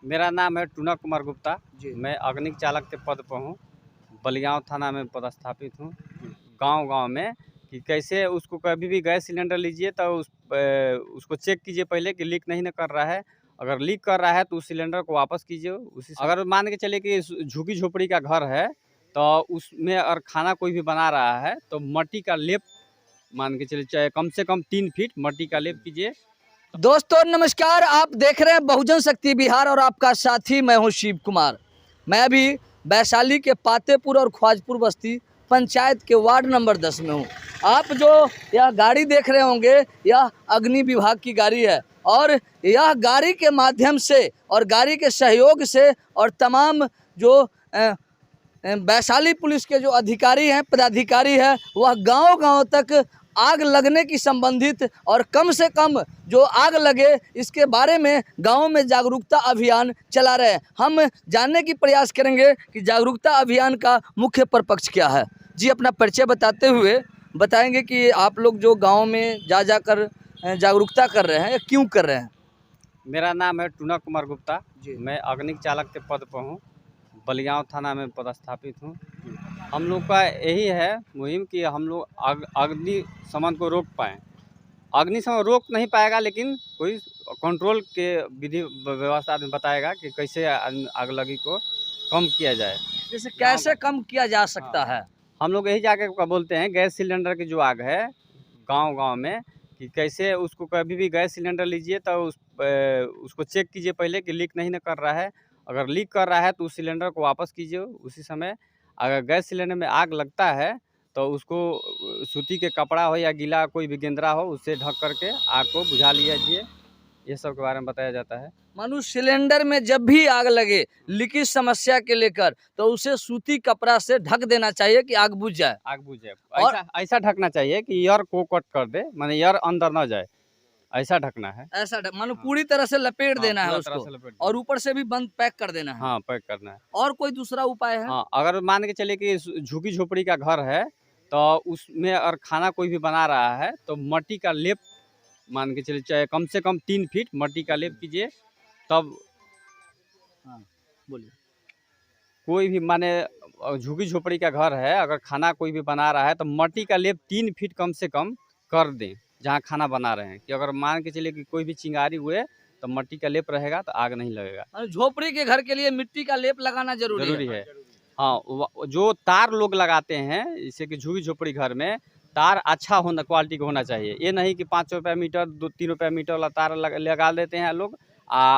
मेरा नाम है टूना कुमार गुप्ता जी। मैं अग्निक चालक के पद पर हूँ। बलियाँव थाना में पदस्थापित हूँ। गांव-गांव में कि कैसे उसको कभी भी गैस सिलेंडर लीजिए तो उसको चेक कीजिए पहले कि लीक नहीं न कर रहा है। अगर लीक कर रहा है तो उस सिलेंडर को वापस कीजिए। अगर मान के चलिए कि झुग्गी झोपड़ी का घर है तो उसमें अगर खाना कोई भी बना रहा है तो मट्टी का लेप मान के चलिए, चाहे कम से कम 3 फीट मट्टी का लेप कीजिए। दोस्तों नमस्कार, आप देख रहे हैं बहुजन शक्ति बिहार और आपका साथी मैं हूं शिव कुमार। मैं अभी वैशाली के पातेपुर और ख्वाजपुर बस्ती पंचायत के वार्ड नंबर 10 में हूं। आप जो यह गाड़ी देख रहे होंगे यह अग्नि विभाग की गाड़ी है और यह गाड़ी के माध्यम से और गाड़ी के सहयोग से और तमाम जो वैशाली पुलिस के जो अधिकारी हैं, पदाधिकारी हैं, वह गांव-गांव तक आग लगने की संबंधित और कम से कम जो आग लगे इसके बारे में गांव में जागरूकता अभियान चला रहे हैं। हम जानने की प्रयास करेंगे कि जागरूकता अभियान का मुख्य परपक्ष क्या है। जी, अपना परिचय बताते हुए बताएंगे कि आप लोग जो गांव में जाकर जागरूकता कर रहे हैं या क्यों कर रहे हैं। मेरा नाम है टूना कुमार गुप्ता जी। मैं अग्निक चालक के पद पर हूँ। बलियाँव थाना में पदस्थापित हूँ। हम लोग का यही है मुहिम कि हम लोग अग्निशमन को रोक पाएँ। अग्निशमन रोक नहीं पाएगा लेकिन कोई कंट्रोल के विधि व्यवस्था में बताएगा कि कैसे आग लगी को कम किया जाए। जैसे कैसे कम किया जा सकता है। हम लोग यही जाके बोलते हैं गैस सिलेंडर की जो आग है गांव-गांव में कि कैसे उसको कभी भी गैस सिलेंडर लीजिए तो उसको चेक कीजिए पहले कि लीक नहीं न कर रहा है। अगर लीक कर रहा है तो उस सिलेंडर को वापस कीजिए उसी समय। अगर गैस सिलेंडर में आग लगता है तो उसको सूती के कपड़ा हो या गीला कोई भी गेंदरा हो उससे ढक करके आग को बुझा लीजिए। ये सब के बारे में बताया जाता है। मानो सिलेंडर में जब भी आग लगे लीकेज समस्या के लेकर तो उसे सूती कपड़ा से ढक देना चाहिए कि आग बुझ जाए। आग बुझ जाए ऐसा ढकना चाहिए कि एयर को कट कर दे, माने एयर अंदर न जाए, ऐसा ढकना है। ऐसा मानो पूरी तरह से लपेट देना है पूरा उसको और ऊपर से भी बंद पैक कर देना है। हाँ, पैक करना है। और कोई दूसरा उपाय है? हाँ, अगर मान के चलिए कि झुग्गी झोपड़ी का घर है तो उसमें अगर खाना कोई भी बना रहा है तो मट्टी का लेप मान के चलिए, चाहे कम से कम 3 फीट मट्टी का लेप कीजिए। तब हाँ, बोलिए। कोई भी माने झुग्गी झोपड़ी का घर है, अगर खाना कोई भी बना रहा है तो मट्टी का लेप 3 फीट कम से कम कर दें जहाँ खाना बना रहे हैं, कि अगर मान के चलिए कि कोई भी चिंगारी हुए तो मट्टी का लेप रहेगा तो आग नहीं लगेगा। झोपड़ी के घर के लिए मिट्टी का लेप लगाना जरूरी है। हाँ, जो तार लोग लगाते हैं जैसे कि झुग्गी झोपड़ी घर में तार अच्छा होना, क्वालिटी का होना चाहिए। ये नहीं कि 5 रुपये मीटर 2-3 रुपये मीटर वाला तार लगा देते हैं लोग,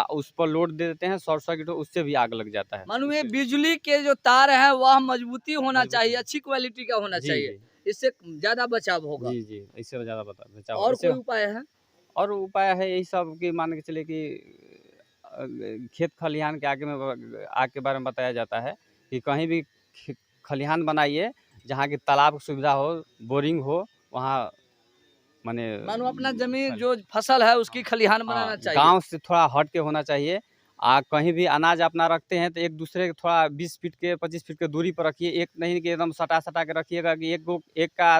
उस पर लोड दे देते हैं, शॉर्ट सर्किट उससे भी आग लग जाता है। मानो ये बिजली के जो तार है वह मजबूती होना चाहिए, अच्छी क्वालिटी का होना चाहिए, इससे ज्यादा बचाव होगा। जी जी, इससे ज्यादा बचाव। और कोई उपाय है? और उपाय है यही सब कि मान के चलिए कि खेत खलिहान के आगे में आग के बारे में बताया जाता है कि कहीं भी खलिहान बनाइए जहाँ की तालाब की सुविधा हो, बोरिंग हो, वहाँ मानो अपना जमीन जो फसल है उसकी खलिहान बनाना चाहिए। गांव से थोड़ा हट के होना चाहिए। कहीं भी अनाज अपना रखते हैं तो एक दूसरे के थोड़ा 20 फीट के 25 फीट के दूरी पर रखिए। एक नहीं कि एकदम सटा के रखिएगा कि एक का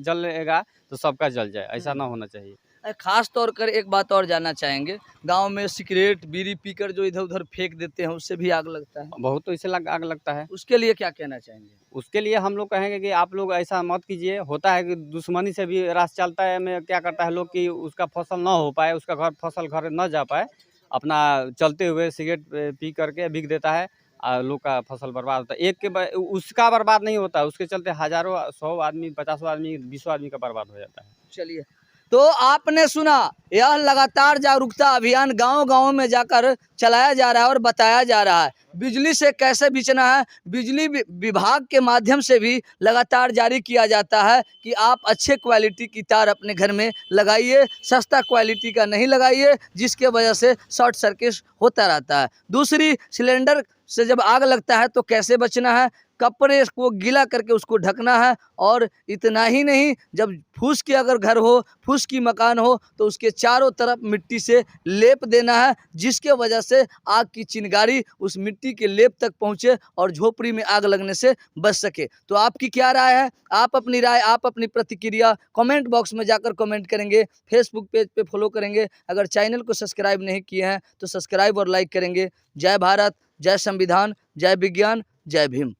जलेगा तो सबका जल जाए, ऐसा ना होना चाहिए। खास तौर कर एक बात और जानना चाहेंगे, गांव में सिगरेट बीड़ी पीकर जो इधर उधर फेंक देते हैं उससे भी आग लगता है। बहुत तो इससे आग लगता है। उसके लिए क्या कहना चाहेंगे? उसके लिए हम लोग कहेंगे कि आप लोग ऐसा मत कीजिए। होता है कि दुश्मनी से भी रास चलता है, में क्या करता है लोग कि उसका फसल ना हो पाए, उसका फसल घर न जा पाए, अपना चलते हुए सिगरेट पी करके बिक देता है, लोग का फसल बर्बाद होता है। एक के उसका बर्बाद नहीं होता है, उसके चलते हज़ारों 100 आदमी 50 आदमी 20 आदमी का बर्बाद हो जाता है। चलिए, तो आपने सुना यह लगातार जागरूकता अभियान गांव-गांव में जाकर चलाया जा रहा है और बताया जा रहा है बिजली से कैसे बचना है। बिजली विभाग के माध्यम से भी लगातार जारी किया जाता है कि आप अच्छे क्वालिटी की तार अपने घर में लगाइए, सस्ता क्वालिटी का नहीं लगाइए जिसके वजह से शॉर्ट सर्किट होता रहता है। दूसरी, सिलेंडर से जब आग लगता है तो कैसे बचना है, कपड़े को गीला करके उसको ढकना है। और इतना ही नहीं, जब फूस के अगर घर हो, फूस की मकान हो, तो उसके चारों तरफ मिट्टी से लेप देना है, जिसके वजह से आग की चिंगारी उस मिट्टी के लेप तक पहुंचे और झोपड़ी में आग लगने से बच सके। तो आपकी क्या राय है? आप अपनी राय, आप अपनी प्रतिक्रिया कमेंट बॉक्स में जाकर कमेंट करेंगे, फेसबुक पेज पे फॉलो करेंगे। अगर चैनल को सब्सक्राइब नहीं किए हैं तो सब्सक्राइब और लाइक करेंगे। जय भारत, जय संविधान, जय विज्ञान, जय भीम।